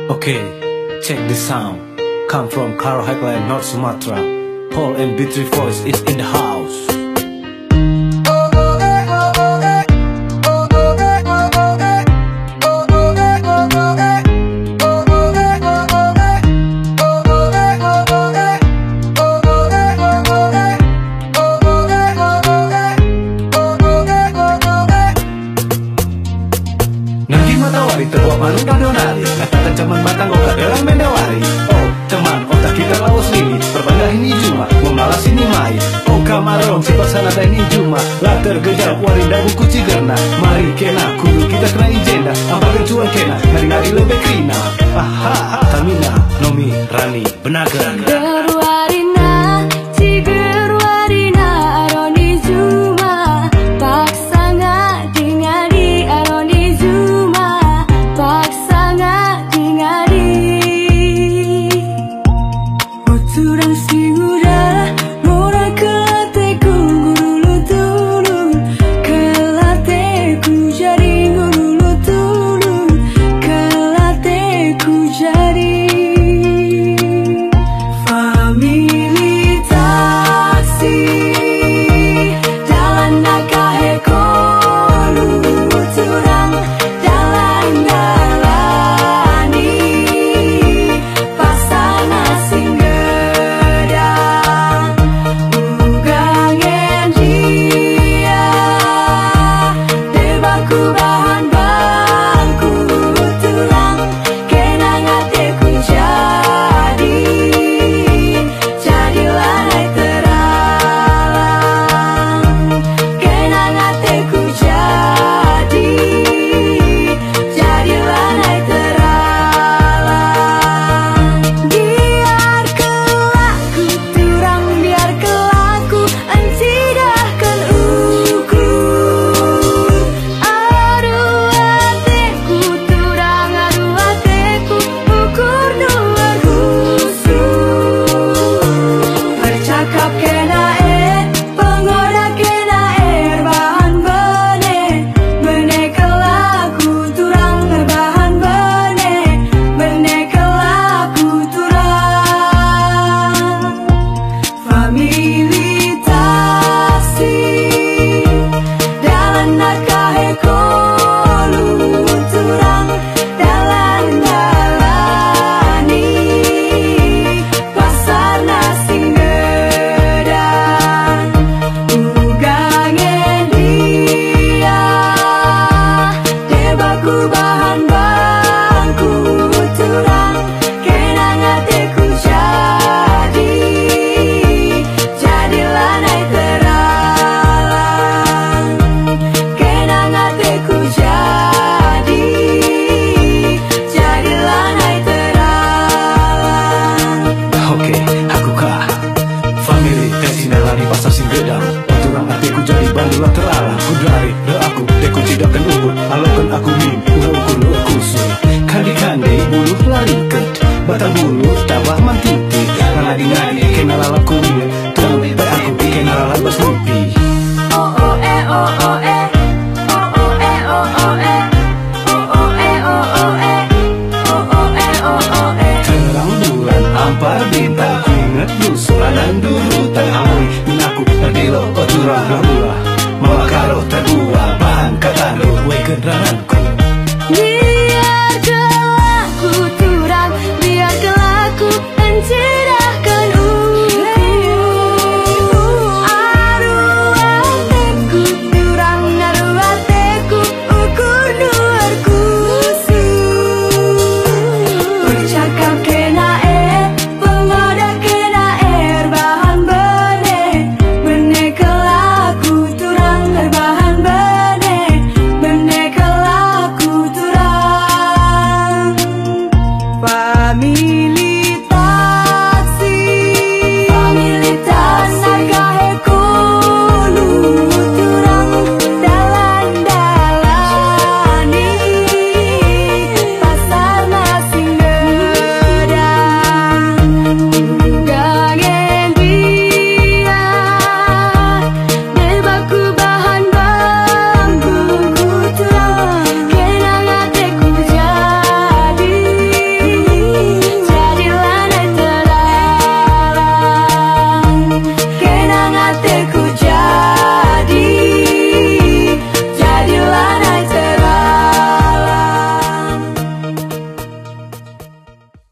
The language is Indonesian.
Okay, check this sound. Come from Karo Highland, North Sumatra. Paul and B3 voice is in the house. Matawari terbawa manung kadonari Kata caman matang oka dalam mendawari. Oh teman otak kita lawas lini Perbangga ini cuma memalas ini mai. Oh kamarong sifat sana dan ini cuma lah tergejap warinda buku cigerna. Mari kena kudu kita kena ijenda Ampakan cuan kena ngari-ngari lebih krina. Aha Tamina Nomi Rani Benagan Berwarina ciger warina aroni cuma paksa nggak tinggali aroni cuma paksa nggak tinggali. Oturan si udah mora kelateku guru tulu kelateku jadi guru tulu kelateku jadi. Famili taksi jalan nakahe kolu turang jalan dalani pasana singgeda ugangen dia debaku bahan bangku turang kenang ateku jadi jadilah naik terang kenang ateku jadi jadilah naik terang. Biar kelaku turang biar kelaku ancidahkan ukur aduh ateku turang aduh ateku ukur luar khusus bercakap kena pengoda kena bahan bene kelaku turang bahan bene kelaku turang. Famili taksi dalam nakahe kolu turang dalam dalani pasar nasi gedang ugangen dia debaku bahan bangku turang kenang ateku jadi jadilah naik terang kenang ateku jadi jadilah naik terang. Oke, aku kah Family tensi nelani pasar singgedang. Turang hatiku jadi bandulah terlarang. Kudari aku teku tidak akan ubur. Alokan aku mim ukur ukur suri. Kandi-kandi buluh lari ket batang bulu